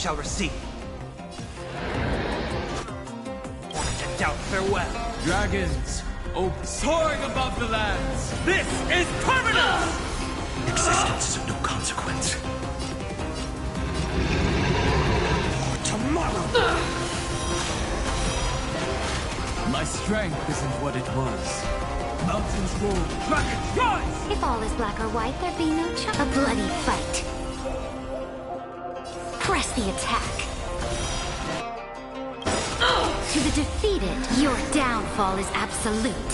shall receive. Order to doubt farewell. Dragons, soaring above the lands. This is permanence! Existence is of no consequence. For tomorrow! My strength isn't what it was. Mountains roll, dragons rise! If all is black or white, there'd be no choice. A bloody fight. Press the attack. To the defeated, your downfall is absolute.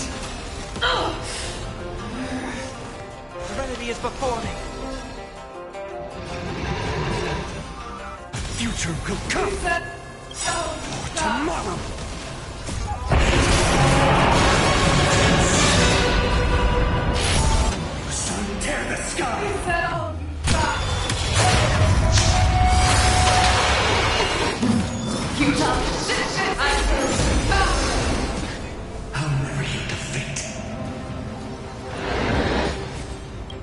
Serenity is before me. Future will come! For tomorrow! The sun tear the sky! I'll never hit defeat.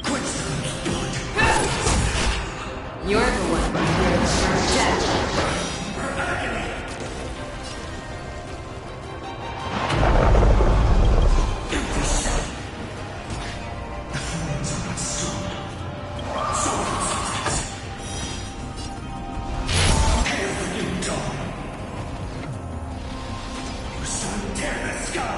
Quinstone's blood. You're the one who hears first death. The thorns are not sown. Sown substance. Hail the new dawn. The sun tear the sky.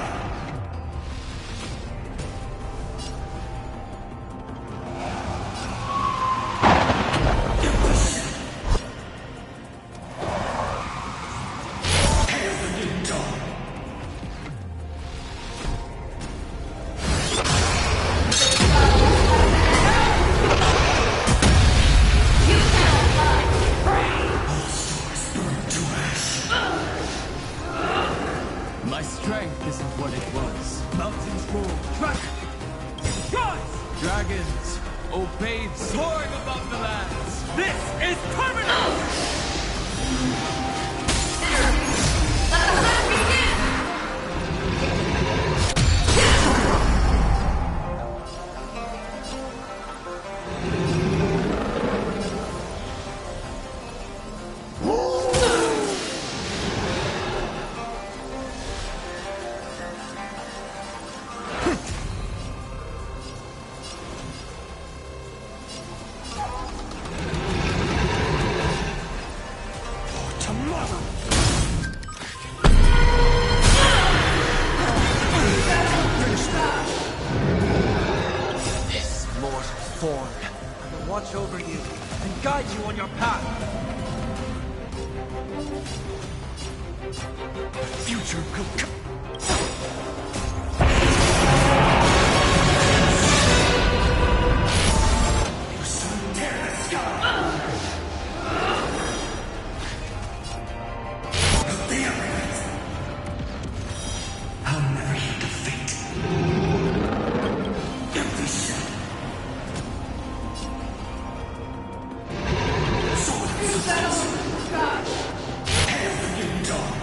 Hail the new dawn. All stars burn to ash. My strength isn't what it was. Mountains roll, dragons rise! Dragons, obey, soaring above the lands. This is permanence! For tomorrow. This mortal form. I will watch over you and guide you on your path. Future will come. The sun tear the sky. The element. I'll never hit defeat. Empty shell. Sword of substance. Hail the new dawn.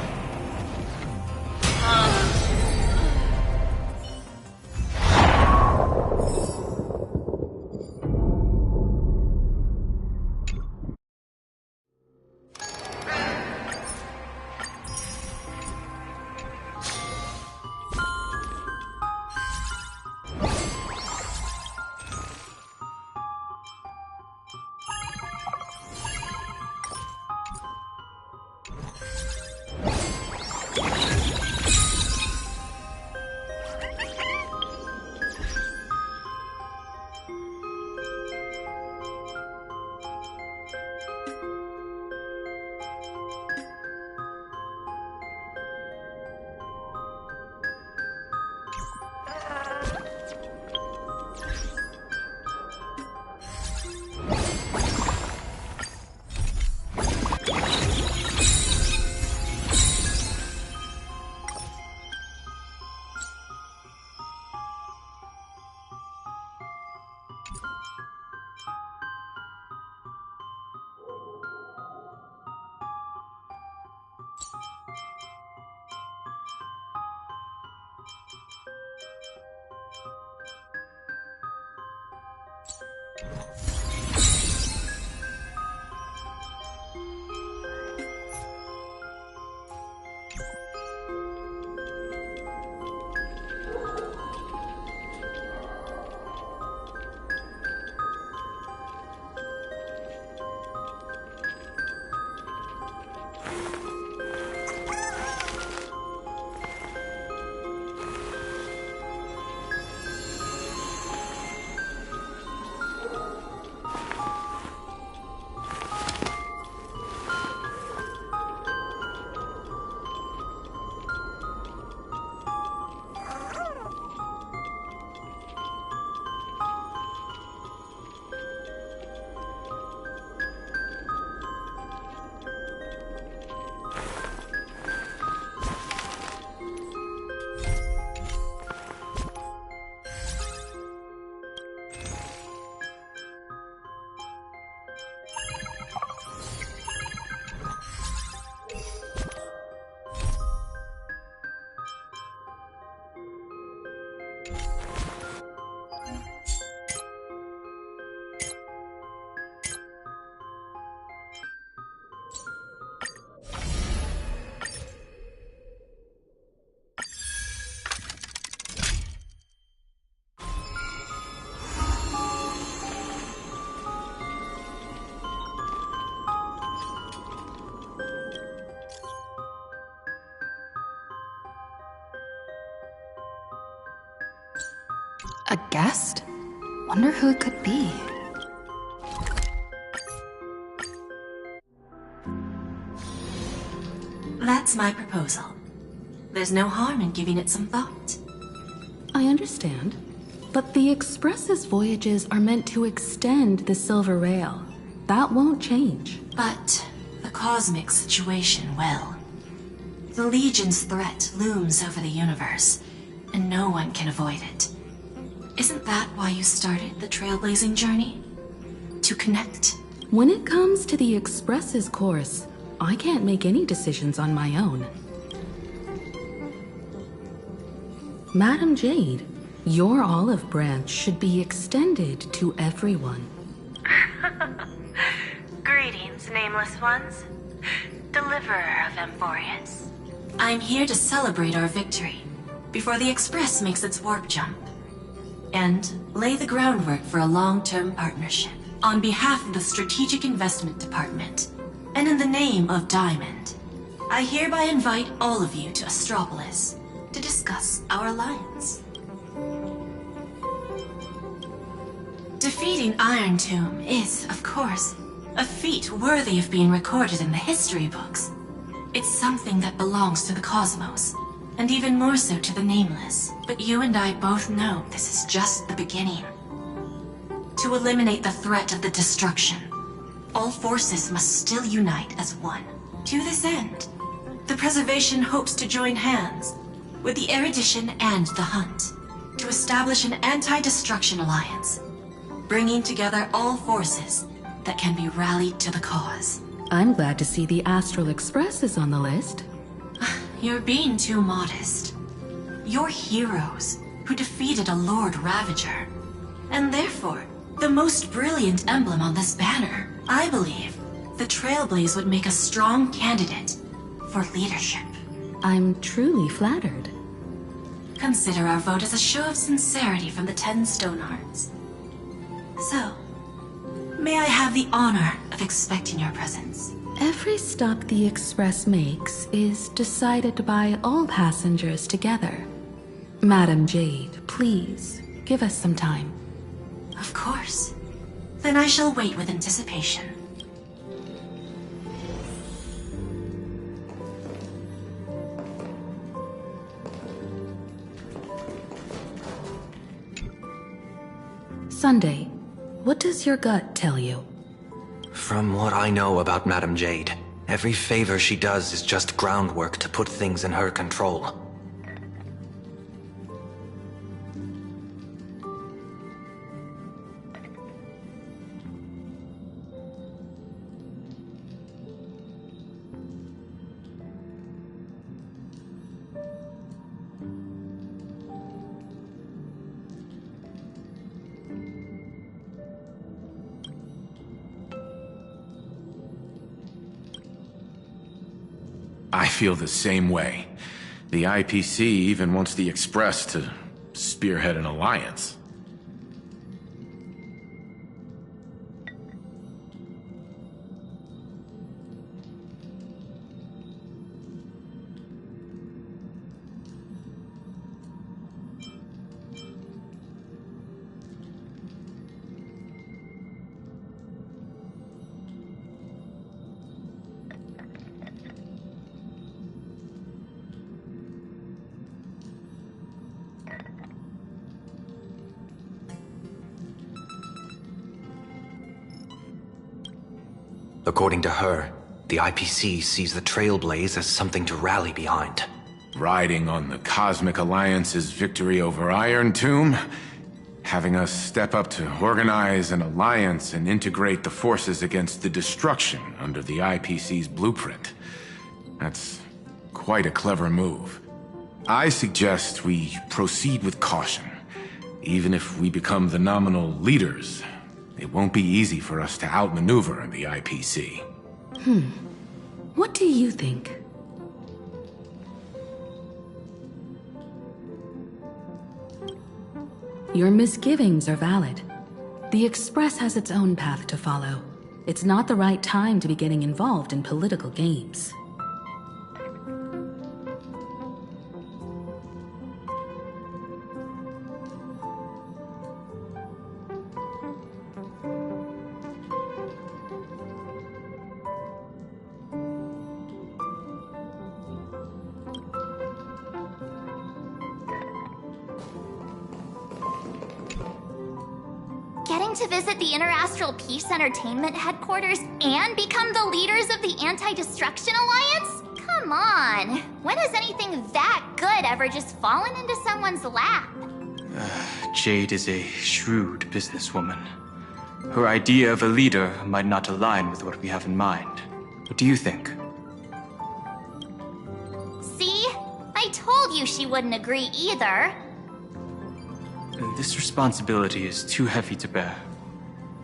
A guest? Wonder who it could be. That's my proposal. There's no harm in giving it some thought. I understand. But the Express's voyages are meant to extend the Silver Rail. That won't change. But the cosmic situation will. The Legion's threat looms over the universe, and no one can avoid it. Isn't that why you started the trailblazing journey? To connect? When it comes to the Express's course, I can't make any decisions on my own. Madam Jade, your olive branch should be extended to everyone. Greetings, nameless ones. Deliverer of Amphorius. I'm here to celebrate our victory before the Express makes its warp jump, and lay the groundwork for a long-term partnership. On behalf of the Strategic Investment Department, and in the name of Diamond, I hereby invite all of you to Astropolis to discuss our alliance. Defeating Iron Tomb is, of course, a feat worthy of being recorded in the history books. It's something that belongs to the cosmos, and even more so to the Nameless. But you and I both know this is just the beginning. To eliminate the threat of the destruction, all forces must still unite as one. To this end, the Preservation hopes to join hands with the Erudition and the Hunt to establish an anti-destruction alliance, bringing together all forces that can be rallied to the cause. I'm glad to see the Astral Express is on the list. You're being too modest. You're heroes who defeated a Lord Ravager, and therefore the most brilliant emblem on this banner. I believe the Trailblaze would make a strong candidate for leadership. I'm truly flattered. Consider our vote as a show of sincerity from the 10 Stonehearts. So, may I have the honor of expecting your presence? Every stop the Express makes is decided by all passengers together. Madam Jade, please, give us some time. Of course. Then I shall wait with anticipation. Sunday, what does your gut tell you? From what I know about Madam Jade, every favor she does is just groundwork to put things in her control. I feel the same way. The IPC even wants the Express to spearhead an alliance. According to her, the IPC sees the Trailblaze as something to rally behind. Riding on the Cosmic Alliance's victory over Iron Tomb, having us step up to organize an alliance and integrate the forces against the destruction under the IPC's blueprint. That's quite a clever move. I suggest we proceed with caution. Even if we become the nominal leaders, it won't be easy for us to outmaneuver the IPC. What do you think? Your misgivings are valid. The Express has its own path to follow. It's not the right time to be getting involved in political games. Getting to visit the Interastral Peace Entertainment headquarters and become the leaders of the Anti-Destruction Alliance? Come on! When has anything that good ever just fallen into someone's lap? Jade is a shrewd businesswoman. Her idea of a leader might not align with what we have in mind. What do you think? See? I told you she wouldn't agree either. This responsibility is too heavy to bear.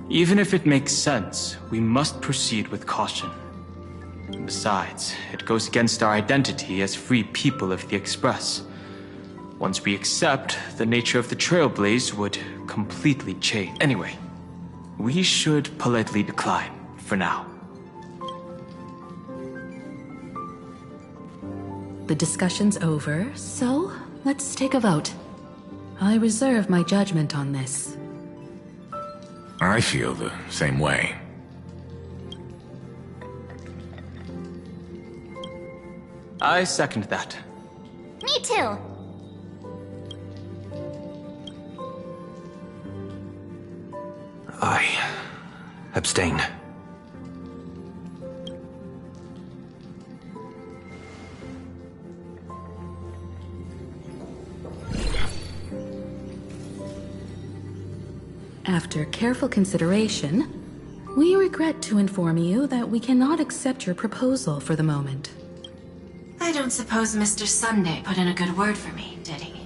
Even if it makes sense, we must proceed with caution. Besides, it goes against our identity as free people of the Express. Once we accept, the nature of the Trailblaze would completely change. Anyway, we should politely decline, for now. The discussion's over, so let's take a vote. I reserve my judgment on this. I feel the same way. I second that. Me too. I abstain. After careful consideration, we regret to inform you that we cannot accept your proposal for the moment. I don't suppose Mr. Sunday put in a good word for me, did he?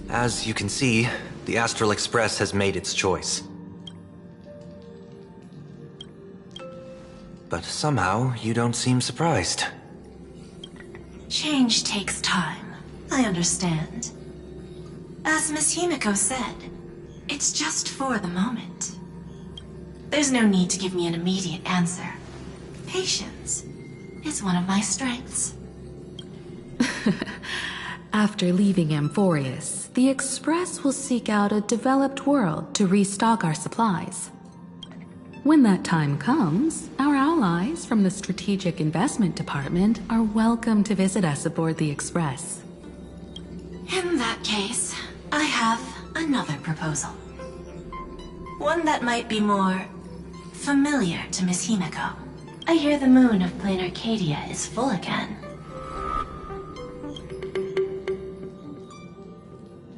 As you can see, the Astral Express has made its choice. But somehow, you don't seem surprised. Change takes time. I understand. As Miss Himiko said, it's just for the moment. There's no need to give me an immediate answer. Patience is one of my strengths. After leaving Amphorius, the Express will seek out a developed world to restock our supplies. When that time comes, our allies from the Strategic Investment Department are welcome to visit us aboard the Express. In that case, I have another proposal. One that might be more familiar to Miss Himiko. I hear the moon of Plain Arcadia is full again.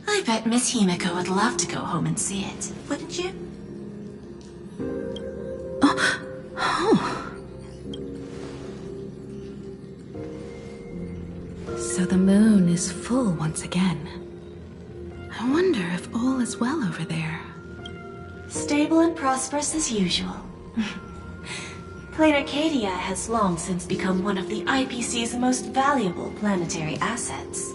I bet Miss Himiko would love to go home and see it, wouldn't you? So the moon is full once again. I wonder if all is well over there. Stable and prosperous as usual. Plain Arcadia has long since become one of the IPC's most valuable planetary assets.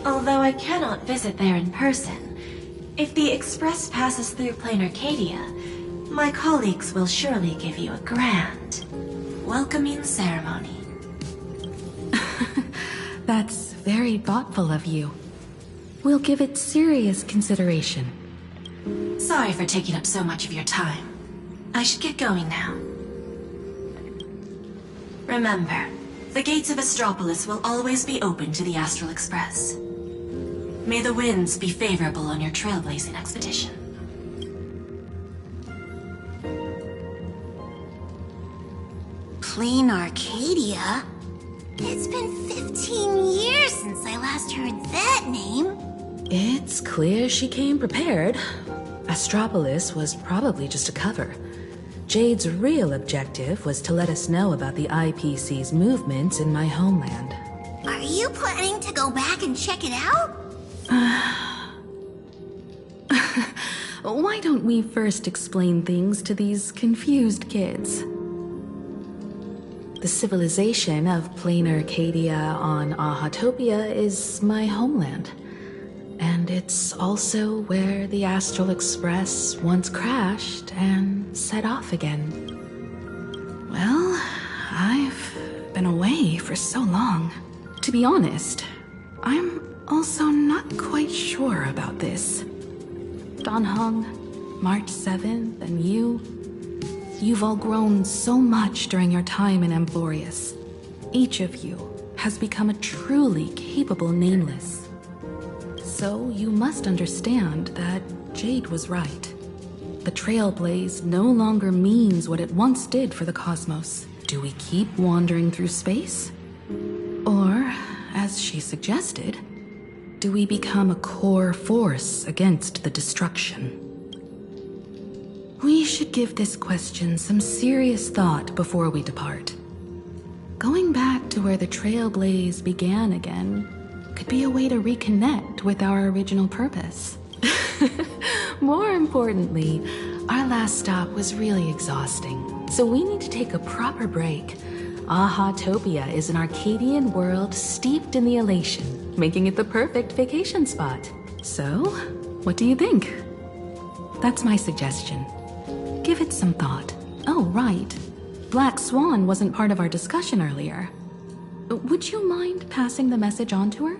Although I cannot visit there in person, if the Express passes through Plain Arcadia, my colleagues will surely give you a grand welcoming ceremony. That's very thoughtful of you. We'll give it serious consideration. Sorry for taking up so much of your time. I should get going now. Remember, the gates of Astropolis will always be open to the Astral Express. May the winds be favorable on your trailblazing expedition. Plain Arcadia? It's been 15 years since I last heard that name. It's clear she came prepared. Astropolis was probably just a cover. Jade's real objective was to let us know about the IPC's movements in my homeland. Are you planning to go back and check it out? Why don't we first explain things to these confused kids? The civilization of Plain Arcadia on Ahatopia is my homeland. And it's also where the Astral Express once crashed and set off again. Well, I've been away for so long. To be honest, I'm also not quite sure about this. Dan Heng, March 7th, and you've all grown so much during your time in Amphorius. Each of you has become a truly capable Nameless. So you must understand that Jade was right. The Trailblaze no longer means what it once did for the cosmos. Do we keep wandering through space? Or, as she suggested, do we become a core force against the destruction? We should give this question some serious thought before we depart. Going back to where the Trailblaze began again could be a way to reconnect with our original purpose. More importantly, our last stop was really exhausting, so we need to take a proper break. Ahatopia is an Arcadian world steeped in the elation, making it the perfect vacation spot. So, what do you think? That's my suggestion. Give it some thought. Oh, right. Black Swan wasn't part of our discussion earlier. Would you mind passing the message on to her?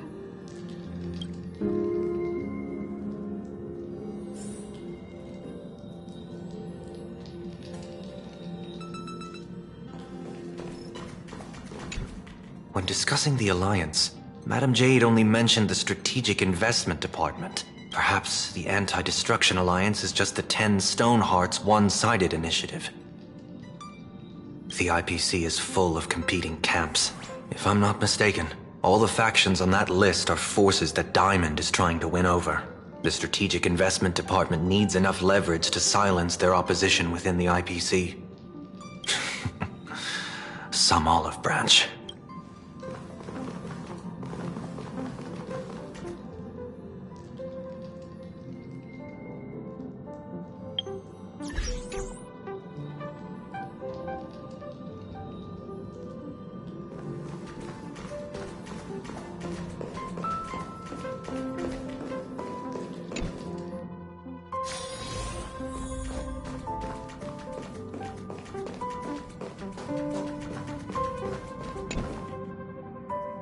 When discussing the Alliance, Madame Jade only mentioned the Strategic Investment Department. Perhaps the Anti-Destruction Alliance is just the 10 Stonehearts one-sided initiative. The IPC is full of competing camps. If I'm not mistaken, all the factions on that list are forces that Diamond is trying to win over. The Strategic Investment Department needs enough leverage to silence their opposition within the IPC. Some olive branch.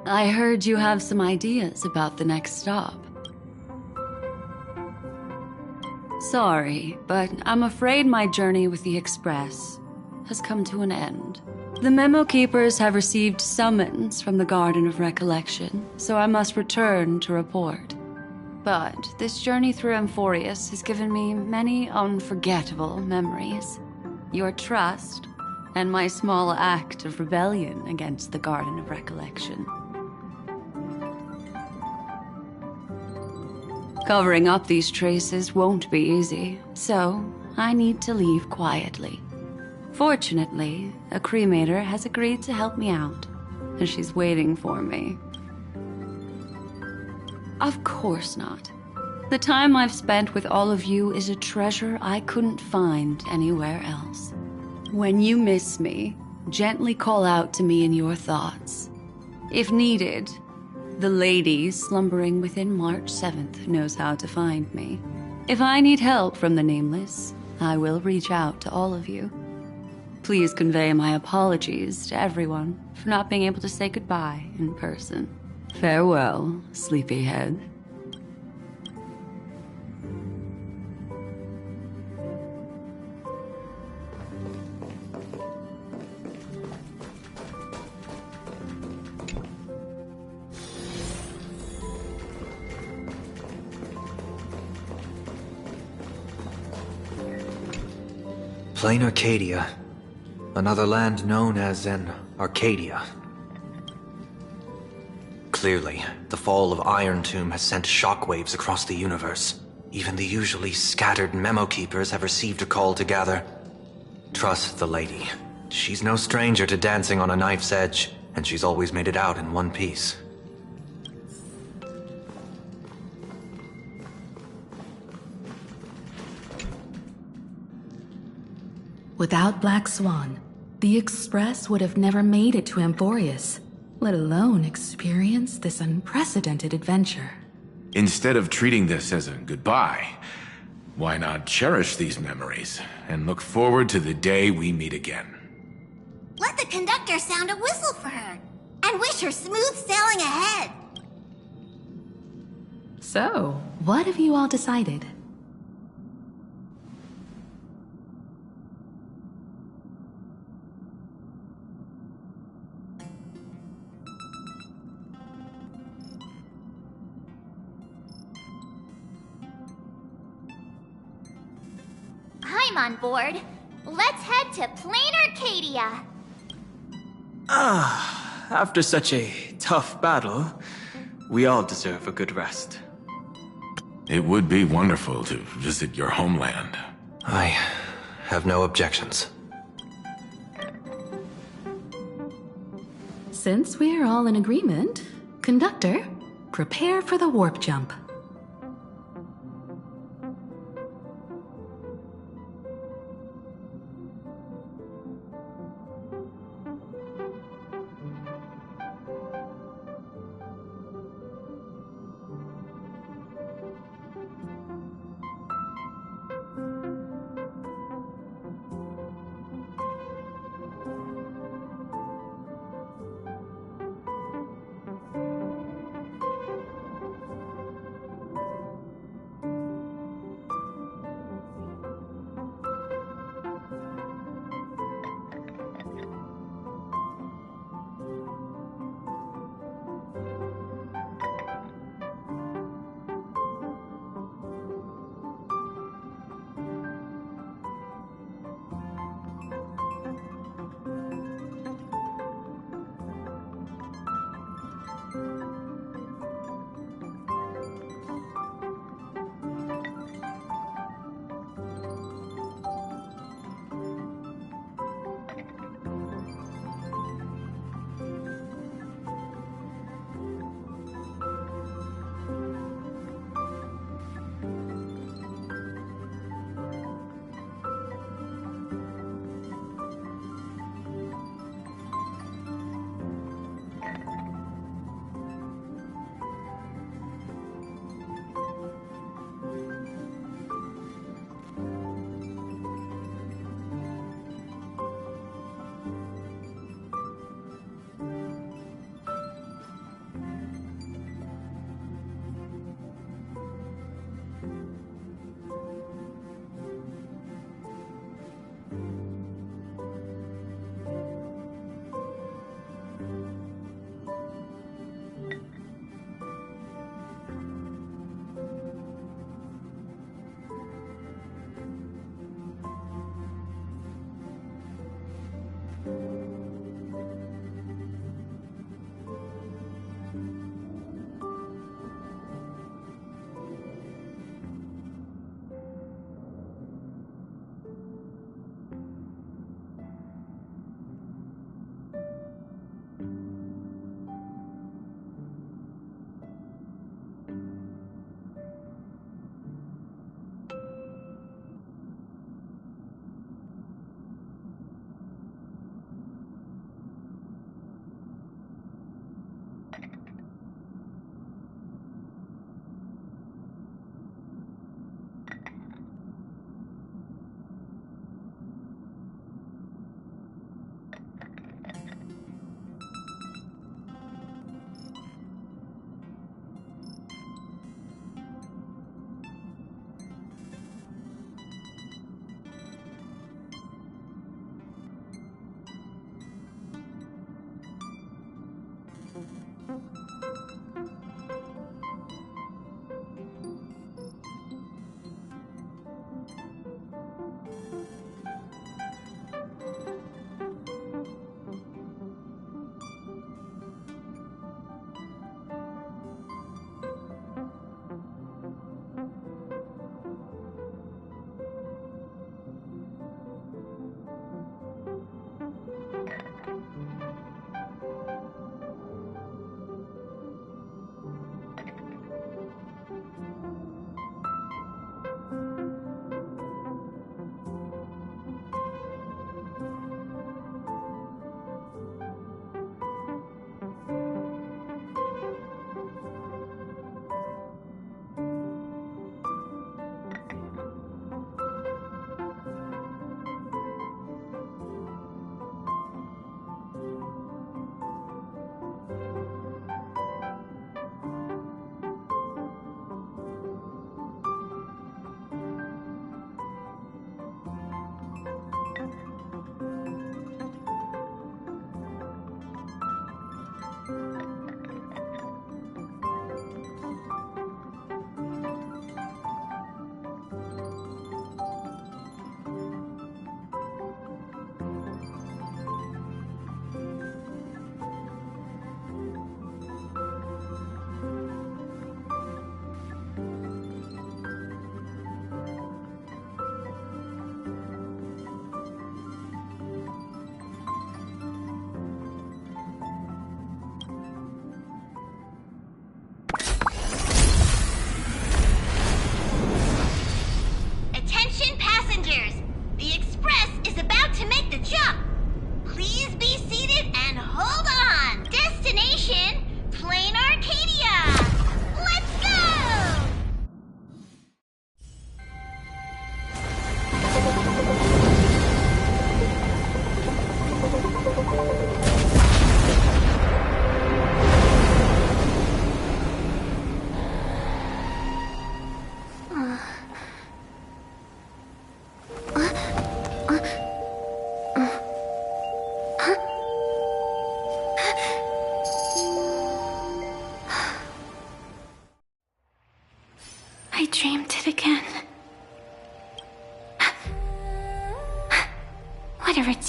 I heard you have some ideas about the next stop. Sorry, but I'm afraid my journey with the Express has come to an end. The Memo Keepers have received summons from the Garden of Recollection, so I must return to report. But this journey through Amphorius has given me many unforgettable memories. Your trust, and my small act of rebellion against the Garden of Recollection. Covering up these traces won't be easy, so I need to leave quietly. Fortunately, a cremator has agreed to help me out, and she's waiting for me. Of course not. The time I've spent with all of you is a treasure I couldn't find anywhere else. When you miss me, gently call out to me in your thoughts. If needed, the lady slumbering within March 7th knows how to find me. If I need help from the Nameless, I will reach out to all of you. Please convey my apologies to everyone for not being able to say goodbye in person. Farewell, sleepyhead. Plain Arcadia. Another land known as an Arcadia. Clearly, the fall of Iron Tomb has sent shockwaves across the universe. Even the usually scattered Memo Keepers have received a call to gather. Trust the lady. She's no stranger to dancing on a knife's edge, and she's always made it out in one piece. Without Black Swan, the Express would have never made it to Amphorius, let alone experience this unprecedented adventure. Instead of treating this as a goodbye, why not cherish these memories and look forward to the day we meet again? Let the conductor sound a whistle for her, and wish her smooth sailing ahead. So, what have you all decided? I'm on board. Let's head to Plain Arcadia. After such a tough battle, we all deserve a good rest. It would be wonderful to visit your homeland. I have no objections. Since we're all in agreement, Conductor, prepare for the warp jump.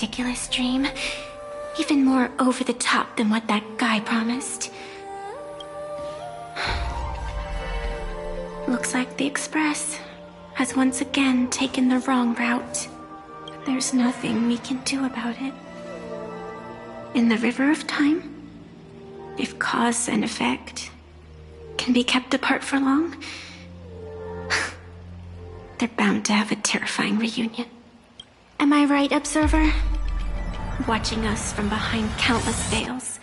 ridiculous dream. Even more over the top than what that guy promised. Looks like the Express has once again taken the wrong route. There's nothing we can do about it. In the River of Time, if cause and effect can be kept apart for long, they're bound to have a terrifying reunion. Am I right, Observer? Watching us from behind countless veils.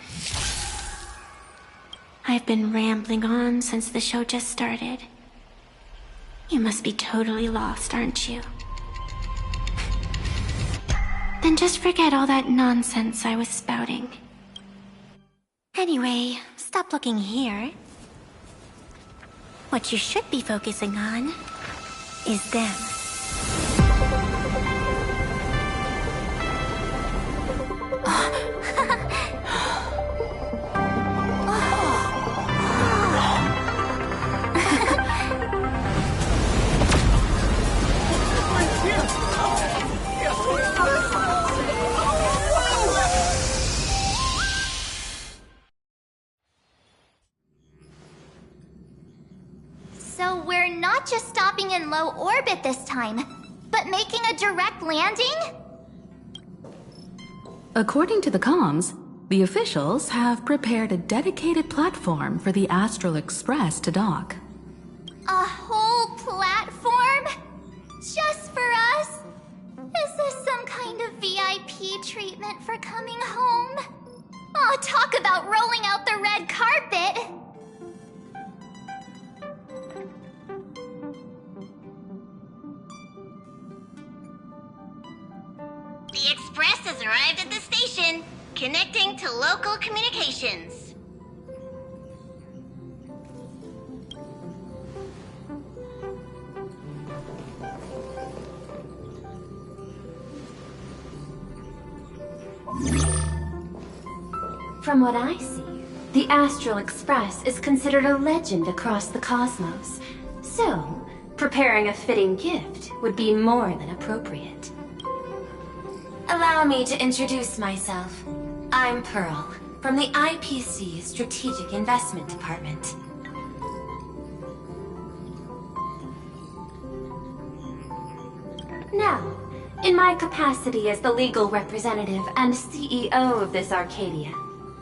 I've been rambling on since the show just started. You must be totally lost, aren't you? Then just forget all that nonsense I was spouting. Anyway, stop looking here. What you should be focusing on is them. So we're not just stopping in low orbit this time, but making a direct landing? According to the comms, the officials have prepared a dedicated platform for the Astral Express to dock. A whole platform? Just for us? Is this some kind of VIP treatment for coming home? Oh, talk about rolling out the red carpet! The Express has arrived at the station, connecting to local communications. From what I see, the Astral Express is considered a legend across the cosmos. So, preparing a fitting gift would be more than appropriate. Allow me to introduce myself. I'm Pearl, from the IPC Strategic Investment Department. Now, in my capacity as the legal representative and CEO of this Arcadia,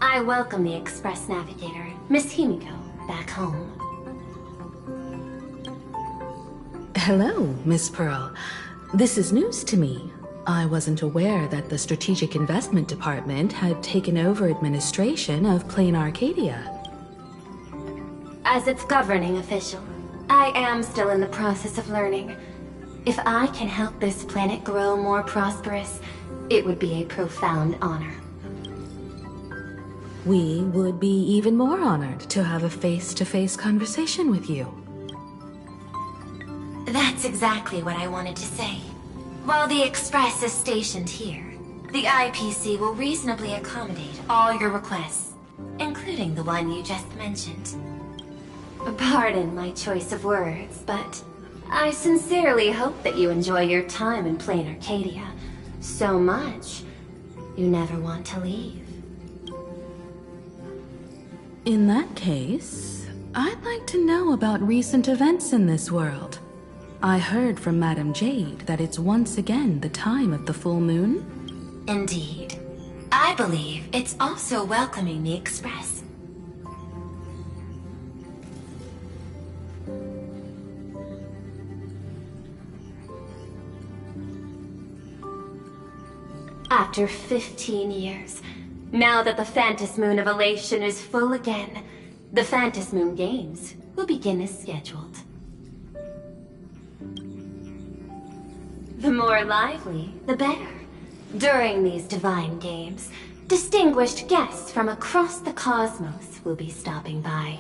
I welcome the Express Navigator, Miss Himiko, back home. Hello, Miss Pearl. This is news to me. I wasn't aware that the Strategic Investment Department had taken over administration of Plane Arcadia. As its governing official, I am still in the process of learning. If I can help this planet grow more prosperous, it would be a profound honor. We would be even more honored to have a face-to-face conversation with you. That's exactly what I wanted to say. While the Express is stationed here, the IPC will reasonably accommodate all your requests, including the one you just mentioned. Pardon my choice of words, but I sincerely hope that you enjoy your time in Plane Arcadia so much you never want to leave. In that case, I'd like to know about recent events in this world. I heard from Madame Jade that it's once again the time of the full moon. Indeed. I believe it's also welcoming the Express. After 15 years, now that the Phantas Moon of Elation is full again, the Phantas Moon Games will begin as scheduled. The more lively, the better. During these divine games, distinguished guests from across the cosmos will be stopping by.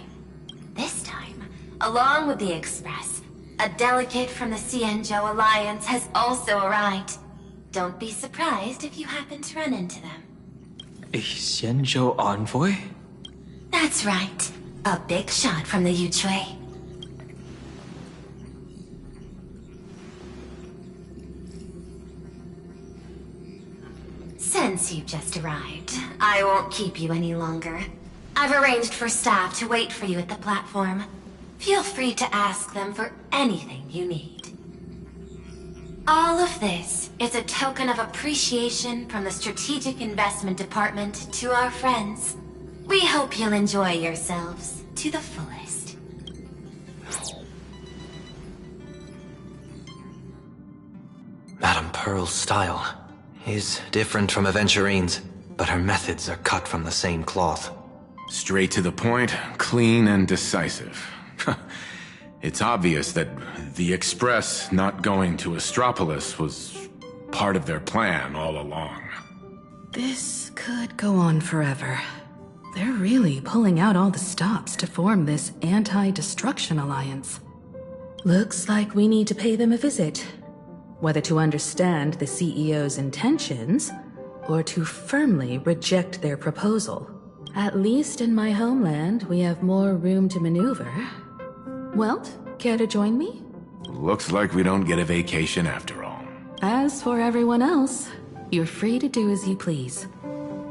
This time, along with the Express, a delegate from the Xianzhou Alliance has also arrived. Don't be surprised if you happen to run into them. A Xianzhou envoy? That's right. A big shot from the Yuchui. since you just arrived, I won't keep you any longer. I've arranged for staff to wait for you at the platform. Feel free to ask them for anything you need. All of this is a token of appreciation from the Strategic Investment Department to our friends. We hope you'll enjoy yourselves to the fullest. Madame Pearl's style is different from Aventurine's, but her methods are cut from the same cloth. Straight to the point, clean and decisive. It's obvious that the Express not going to Astropolis was part of their plan all along. This could go on forever. They're really pulling out all the stops to form this anti-destruction alliance. Looks like we need to pay them a visit. Whether to understand the CEO's intentions, or to firmly reject their proposal. At least in my homeland, we have more room to maneuver. Welt, care to join me? Looks like we don't get a vacation after all. As for everyone else, you're free to do as you please.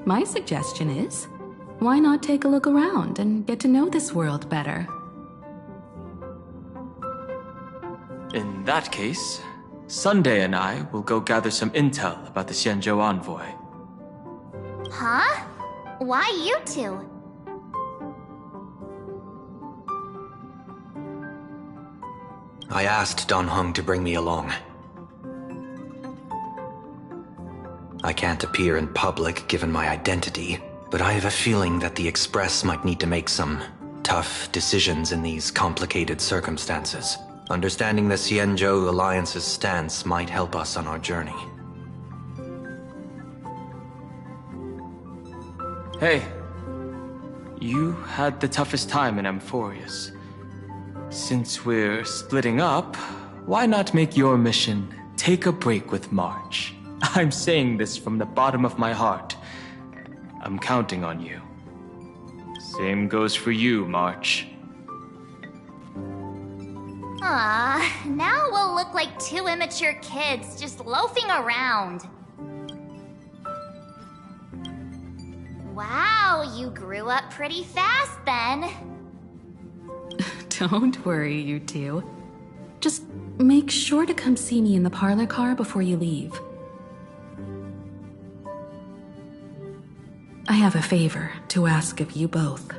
My suggestion is, why not take a look around and get to know this world better? In that case, Sunday and I will go gather some intel about the Xianzhou envoy. Huh? Why you two? I asked Dan Heng to bring me along. I can't appear in public given my identity, but I have a feeling that the Express might need to make some tough decisions in these complicated circumstances. Understanding the Xianzhou Alliance's stance might help us on our journey. Hey, you had the toughest time in Amphorius. Since we're splitting up, why not make your mission take a break with March? I'm saying this from the bottom of my heart. I'm counting on you. Same goes for you, March. Now we'll look like two immature kids just loafing around. Wow, you grew up pretty fast then. Don't worry, you two. Just make sure to come see me in the parlor car before you leave. I have a favor to ask of you both.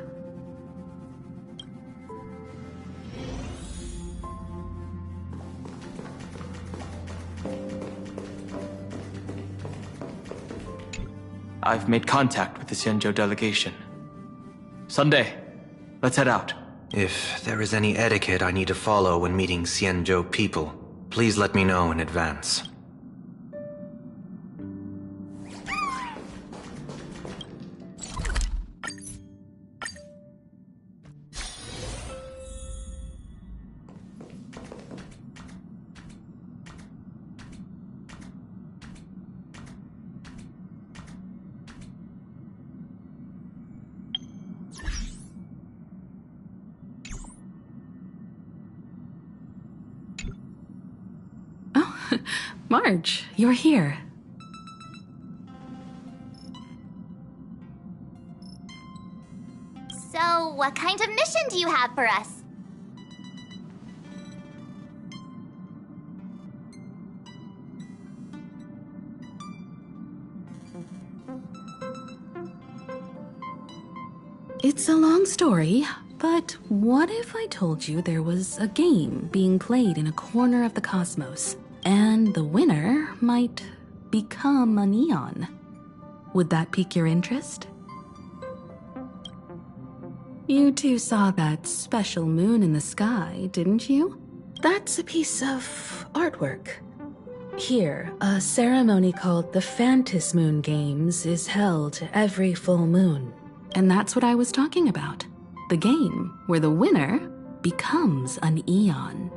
I've made contact with the Xianzhou delegation. Sunday, let's head out. If there is any etiquette I need to follow when meeting Xianzhou people, please let me know in advance. March, you're here. So, what kind of mission do you have for us? It's a long story, but what if I told you there was a game being played in a corner of the cosmos? And the winner might become an Eon. Would that pique your interest? You two saw that special moon in the sky, didn't you? That's a piece of artwork. Here, a ceremony called the Phantasmoon Moon Games is held every full moon. And that's what I was talking about. The game where the winner becomes an Eon.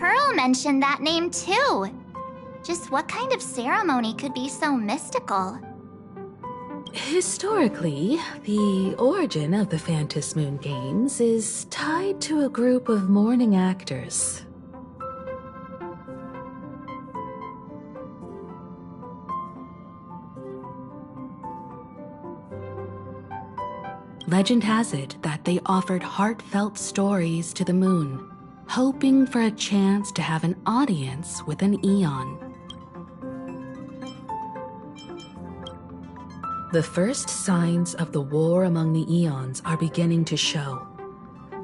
Pearl mentioned that name too. Just what kind of ceremony could be so mystical? Historically, the origin of the Phantom Moon Games is tied to a group of mourning actors. Legend has it that they offered heartfelt stories to the moon, hoping for a chance to have an audience with an Aeon. The first signs of the war among the Aeons are beginning to show.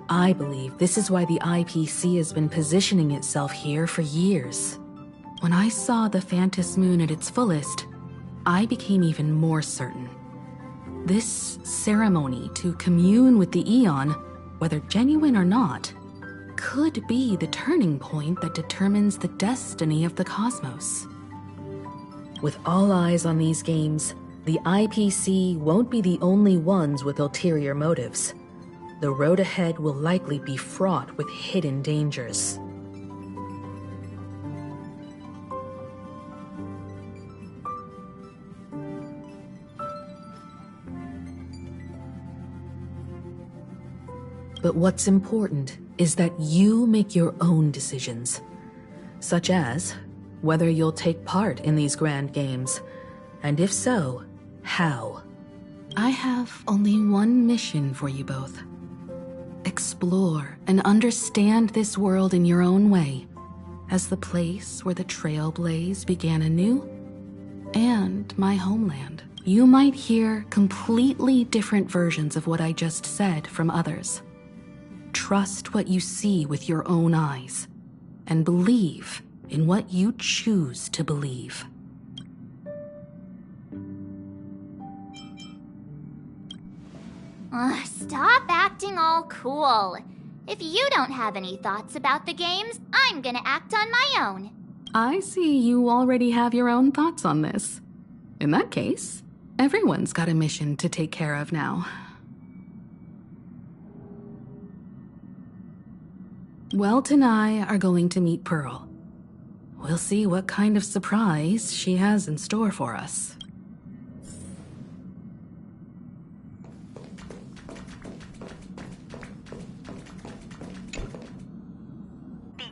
I believe this is why the IPC has been positioning itself here for years. When I saw the Phantom Moon at its fullest, I became even more certain. This ceremony to commune with the Aeon, whether genuine or not, could be the turning point that determines the destiny of the cosmos. With all eyes on these games, the IPC won't be the only ones with ulterior motives. The road ahead will likely be fraught with hidden dangers. But what's important is that you make your own decisions, such as whether you'll take part in these grand games, and if so, how. I have only one mission for you both. Explore and understand this world in your own way, as the place where the Trailblaze began anew, and my homeland. You might hear completely different versions of what I just said from others. Trust what you see with your own eyes, and believe in what you choose to believe. Stop acting all cool. If you don't have any thoughts about the games, I'm gonna act on my own. I see you already have your own thoughts on this. In that case, everyone's got a mission to take care of now. Welt and I are going to meet Pearl. We'll see what kind of surprise she has in store for us.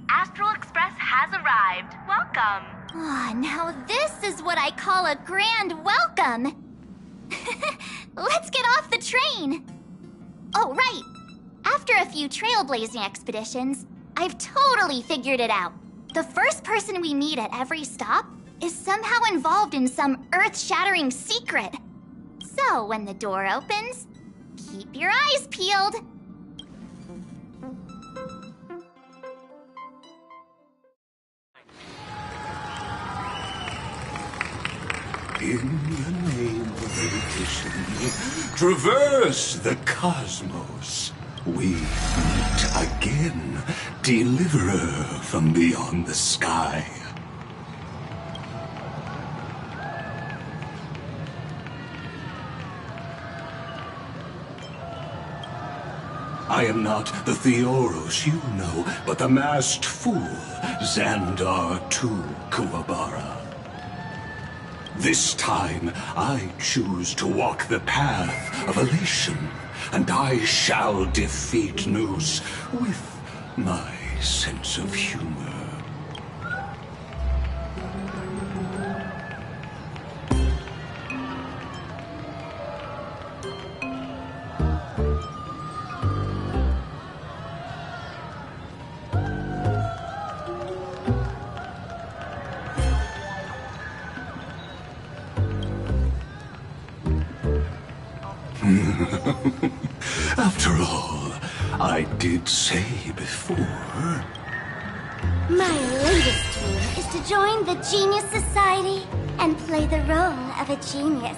Astral Express has arrived. Welcome. Now this is what I call a grand welcome. Let's get off the train. Oh, right. After a few trailblazing expeditions, I've totally figured it out. The first person we meet at every stop is somehow involved in some earth-shattering secret. So when the door opens, keep your eyes peeled. In the name of erudition, traverse the cosmos. We meet again, deliverer from beyond the sky. I am not the Theoros you know, but the masked fool, Xandar II Kuwabara. This time, I choose to walk the path of elation, and I shall defeat Nous with my sense of humor. After all, I did say before... My latest dream is to join the Genius Society and play the role of a genius.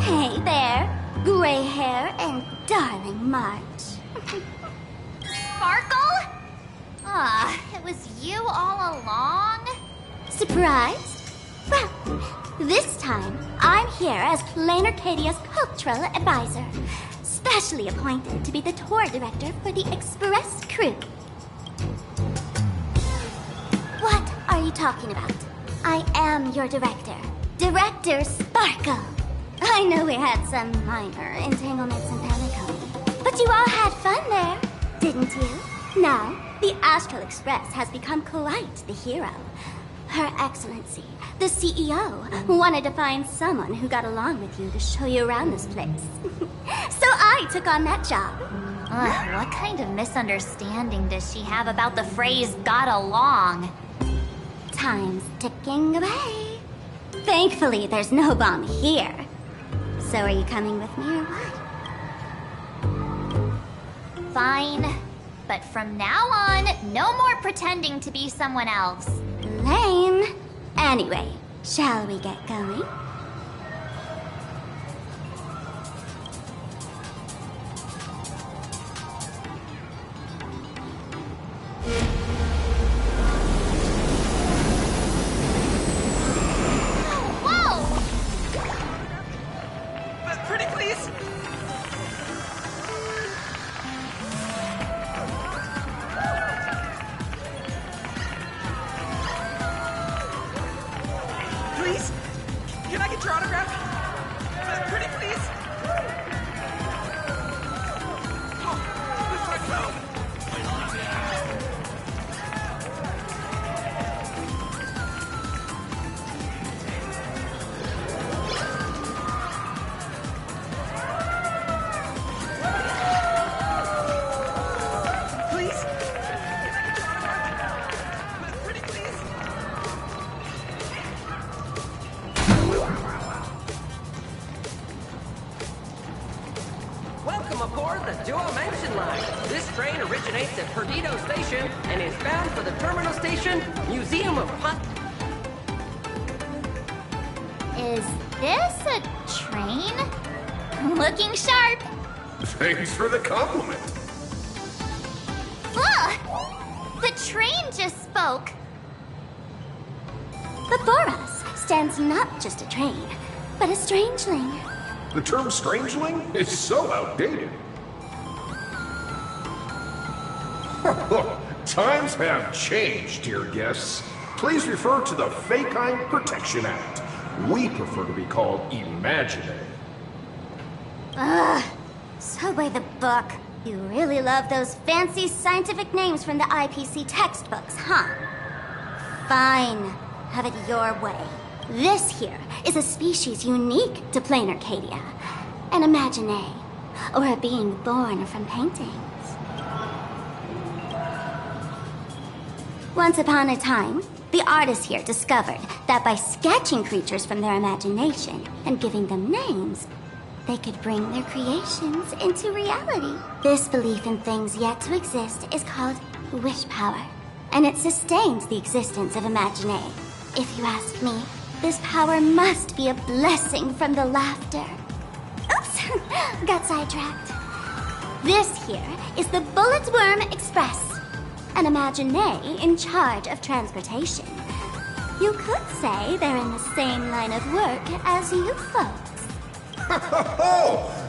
Hey there, gray hair and darling March. Sparkle? It was you all along? Surprised? Well, this time, I'm here as Plain Arcadia's cultural advisor, specially appointed to be the tour director for the Express crew. you talking about? I am your director. Director Sparkle. I know we had some minor entanglements in Pelican, but you all had fun there, didn't you? Now, the Astral Express has become quite the hero. Her Excellency, the CEO, wanted to find someone who got along with you to show you around this place. So I took on that job. What kind of misunderstanding does she have about the phrase got along? Time's ticking away. Thankfully, there's no bomb here. So are you coming with me or what? Fine. But from now on, no more pretending to be someone else. Lame. Anyway, shall we get going? Pretty please! Please? Can I get your autograph? Pretty please? Oh, this might help. Please? Pretty please? Welcome aboard the Duo Mansion Line. This train originates at Perdido Station and is bound for the terminal station, Museum of Is this a train? Looking sharp. Thanks for the compliment. Ugh! The train just spoke. Before us stands not just a train, but a strangeling. The term strangeling is so outdated. Times have changed, dear guests. Please refer to the Fekine Protection Act. We prefer to be called Imagine. Ugh. So by the book. You really love those fancy scientific names from the IPC textbooks, huh? Fine. Have it your way. This here is a species unique to plain Arcadia. An imagine, or a being born from paintings. Once upon a time, the artists here discovered that by sketching creatures from their imagination and giving them names, they could bring their creations into reality. This belief in things yet to exist is called wish power, and it sustains the existence of Imagine. If you ask me, this power must be a blessing from the laughter. Oops, got sidetracked. This here is the Bulletsworm Express, an Imagine in charge of transportation. You could say they're in the same line of work as you folks.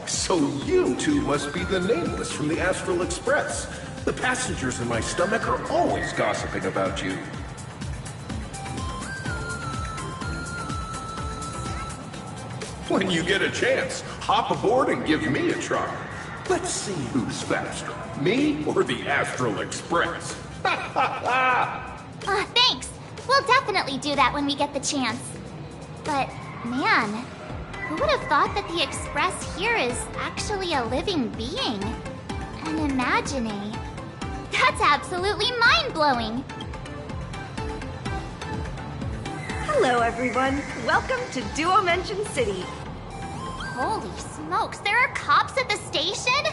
So you two must be the Nameless from the Astral Express. The passengers in my stomach are always gossiping about you. When you get a chance, hop aboard and give me a try. Let's see who's faster, me or the Astral Express. Thanks. We'll definitely do that when we get the chance. But, man, who would have thought that the Express here is actually a living being? An Imagine. That's absolutely mind-blowing. Hello, everyone. Welcome to Duo Mansion City. Holy smokes, there are cops at the station?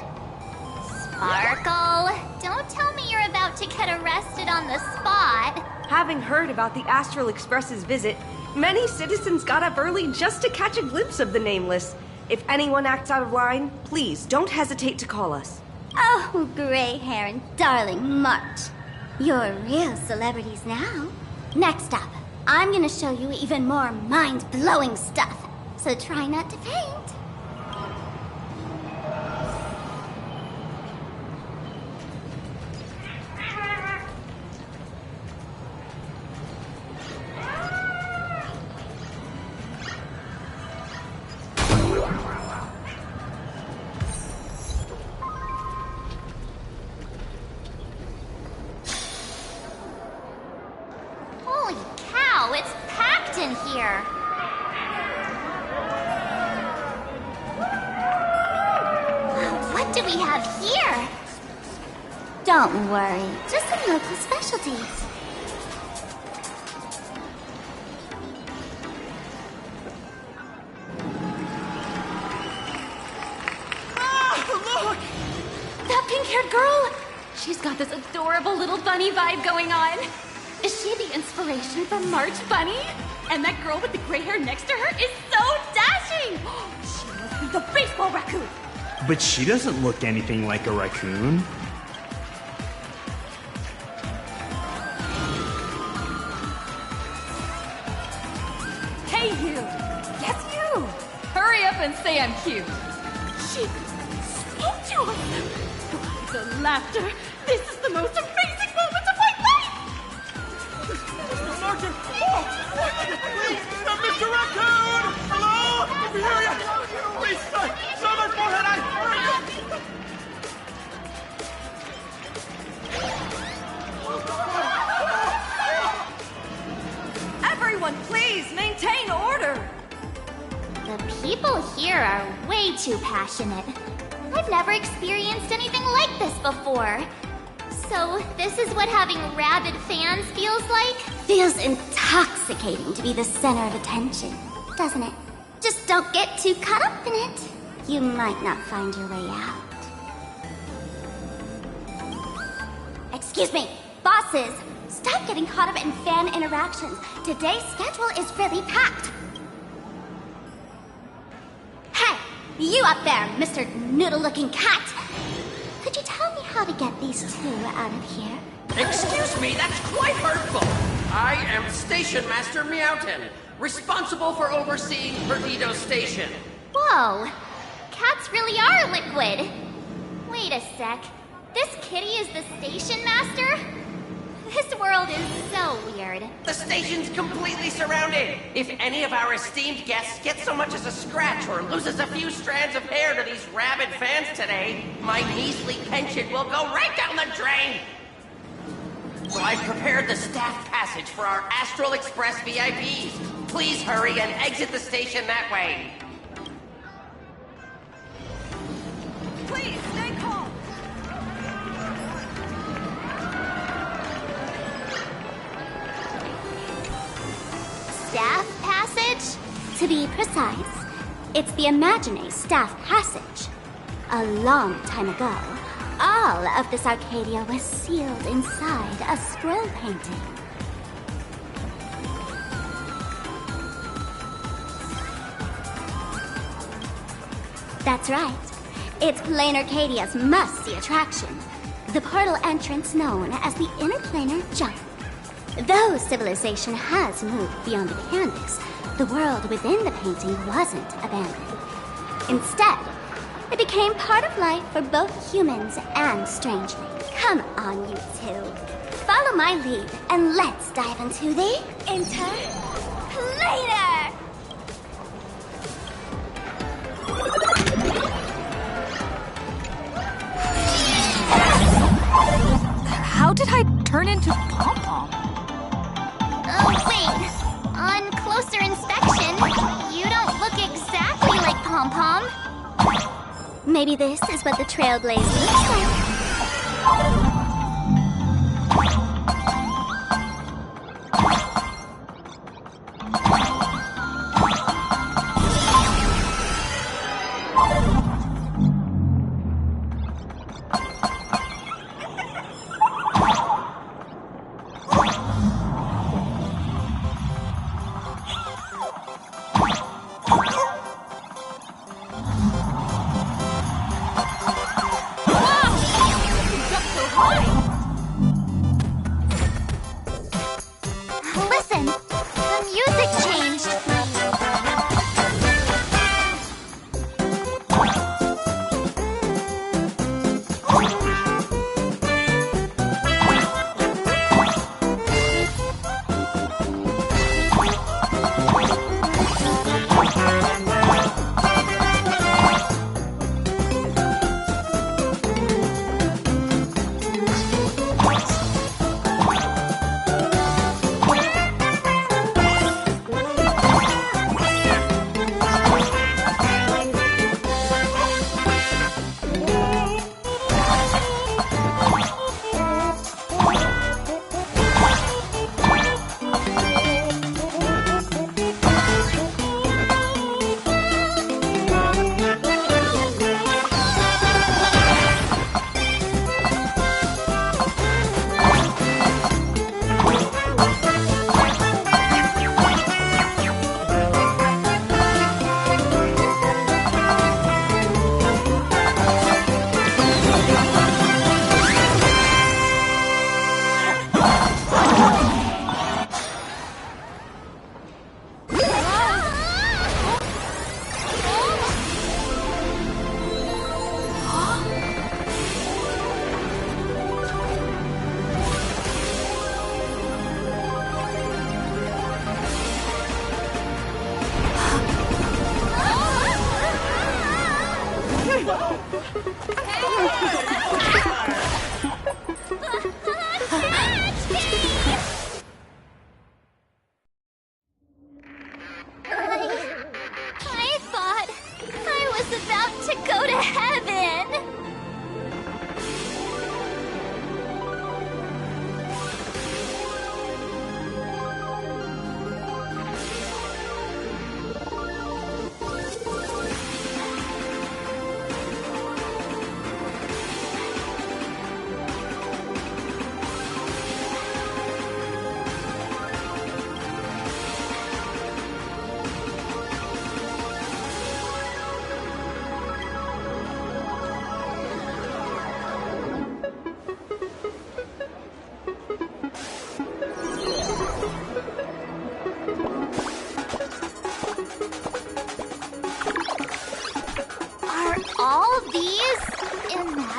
Sparkle, don't tell me you're about to get arrested on the spot. Having heard about the Astral Express's visit, many citizens got up early just to catch a glimpse of the Nameless. If anyone acts out of line, please don't hesitate to call us. Oh, gray hair and darling March. You're real celebrities now. Next up, I'm gonna show you even more mind-blowing stuff, so try not to faint. Wow, it's packed in here. What do we have here? Don't worry, just some local specialties. Look! That pink-haired girl! She's got this adorable little bunny vibe going on. Is she the inspiration for March Bunny? And that girl with the gray hair next to her is so dashing! She must be the baseball raccoon! But she doesn't look anything like a raccoon. Hey, you! Yes, you! Hurry up and say I'm cute. She spoke to us! The laughter! This is the most amazing moment of my life! Mr. Martin! Oh! Please! Mr. Raccoon! Hello? Over here! Please, so much more than I... Everyone, please, maintain order! The people here are way too passionate. I've never experienced anything like this before. So, this is what having rabid fans feels like? Feels intoxicating to be the center of attention, doesn't it? Just don't get too caught up in it. You might not find your way out. Excuse me, bosses! Stop getting caught up in fan interactions. Today's schedule is really packed. Hey, you up there, Mr. Noodle-looking cat! Could you tell me how to get these two out of here? Excuse me, that's quite hurtful. I am Station Master Meowton, responsible for overseeing Perdido Station. Whoa, cats really are liquid. Wait a sec, this kitty is the station master? This world is so weird. The station's completely surrounded. If any of our esteemed guests gets so much as a scratch or loses a few strands of hair to these rabid fans today, my measly pension will go right down the drain. So I've prepared the staff passage for our Astral Express VIPs. Please hurry and exit the station that way. Please, stay calm! Staff passage? To be precise, it's the Imagine Staff Passage. A long time ago, all of this Arcadia was sealed inside a scroll painting. That's right. It's Plain Arcadia's must-see attraction. The portal entrance known as the Interplanar Jump. Though civilization has moved beyond the mechanics, the world within the painting wasn't abandoned. Instead, it became part of life for both humans and strangelings. Come on, you two. Follow my lead and let's dive into the Interplanar! How did I turn into Pom-Pom? Oh, wait. On closer inspection, you don't look exactly like Pom-Pom. Maybe this is what the Trailblaze looks like. Jump so high!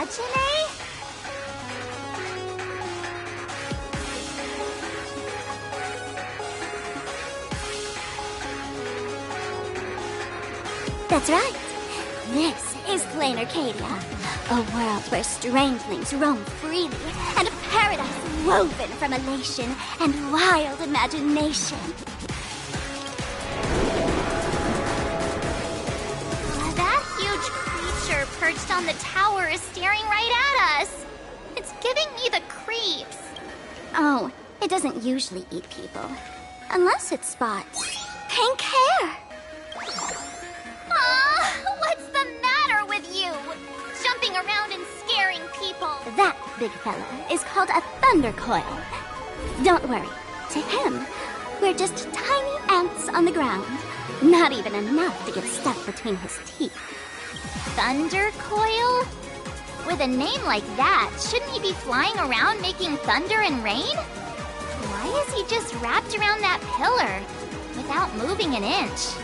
Imagine? That's right. This is Plain Arcadia, a world where strangelings roam freely, and a paradise woven from elation and wild imagination. That huge creature perched on the tower is staring right at us. It's giving me the creeps. Oh, it doesn't usually eat people. Unless it spots pink hair. What's the matter with you? Jumping around and scaring people. That big fella is called a thunder coil. Don't worry. To him, we're just tiny ants on the ground. Not even enough to get stuck between his teeth. Thunder coil? With a name like that, shouldn't he be flying around making thunder and rain? Why is he just wrapped around that pillar without moving an inch?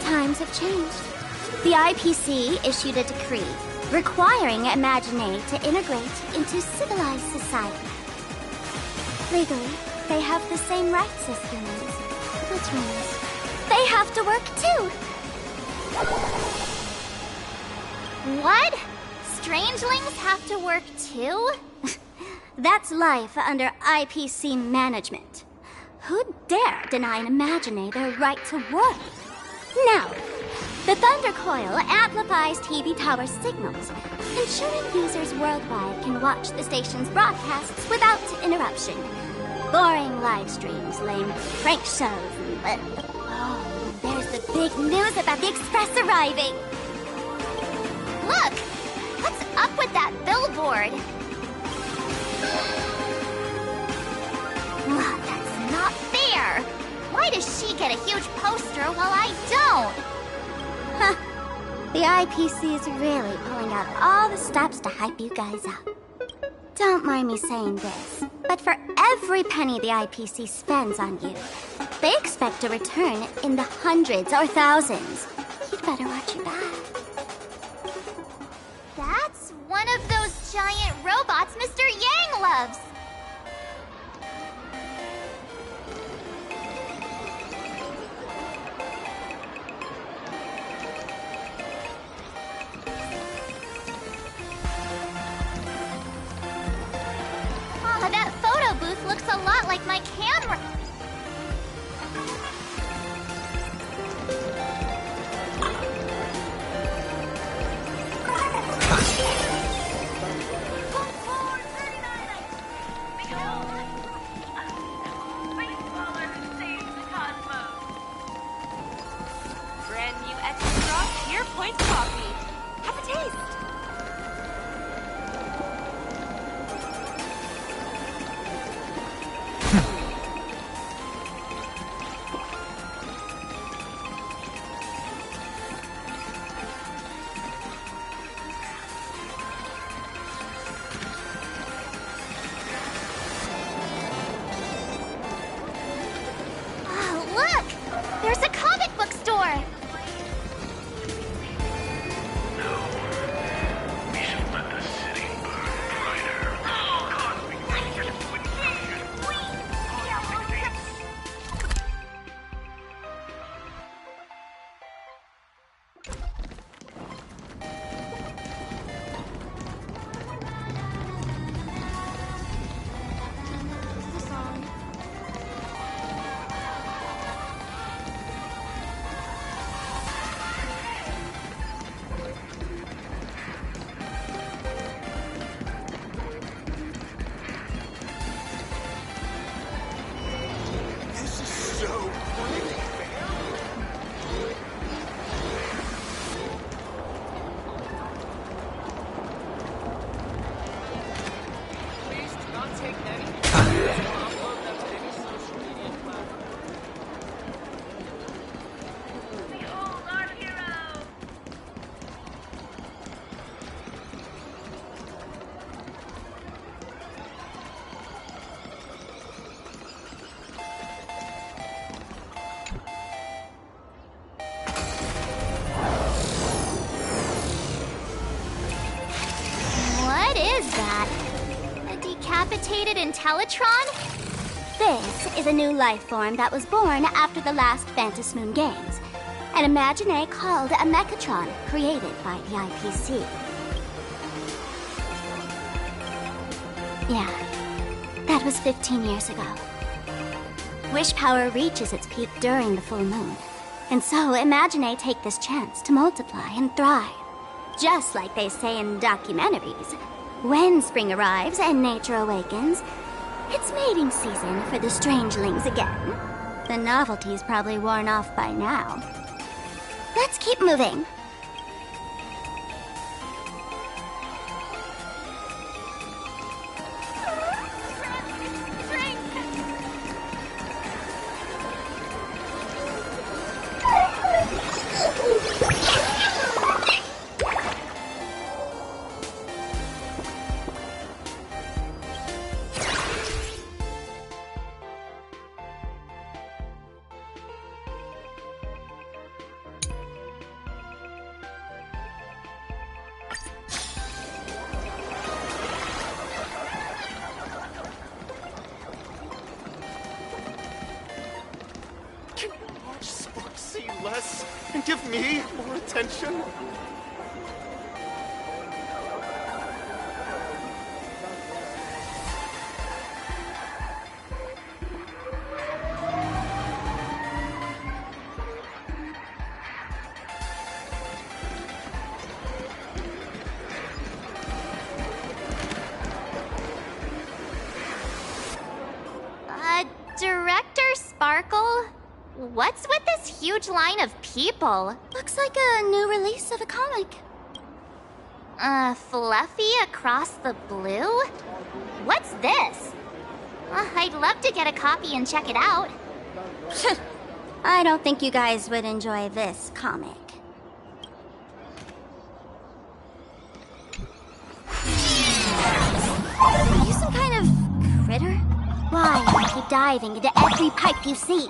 Times have changed. The IPC issued a decree requiring Imagine to integrate into civilized society. Legally, they have the same rights as humans, which means they have to work too. What? Strangelings have to work too? That's life under IPC management. Who'd dare deny an Imagine their right to work? Now, the Thunder Coil amplifies TV tower signals, ensuring users worldwide can watch the station's broadcasts without interruption. Boring live streams, lame prank shows, and... Oh, there's the big news about the Express arriving! Look! What's up with that billboard? That's not fair! Why does she get a huge poster while I don't? Huh. The IPC is really pulling out all the stops to hype you guys up. Don't mind me saying this, but for every penny the IPC spends on you, they expect a return in the hundreds or thousands. You'd better watch your back. That's one of those giant robots Mr. Yang loves! That photo booth looks a lot like my camera. created Intellatron? This is a new life form that was born after the last Phantasmoon Games. An Imagine called a Mechatron, created by the IPC. Yeah, that was 15 years ago. Wish power reaches its peak during the full moon. And so Imagine take this chance to multiply and thrive. Just like they say in documentaries. When spring arrives and nature awakens, it's mating season for the strangelings again. The novelty's probably worn off by now. Let's keep moving. Less and give me more attention? Director Sparkle? What's with this huge line of people? Looks like a new release of a comic. Fluffy across the blue? What's this? I'd love to get a copy and check it out. I don't think you guys would enjoy this comic. Are you some kind of critter? Why do you keep diving into every pipe you see?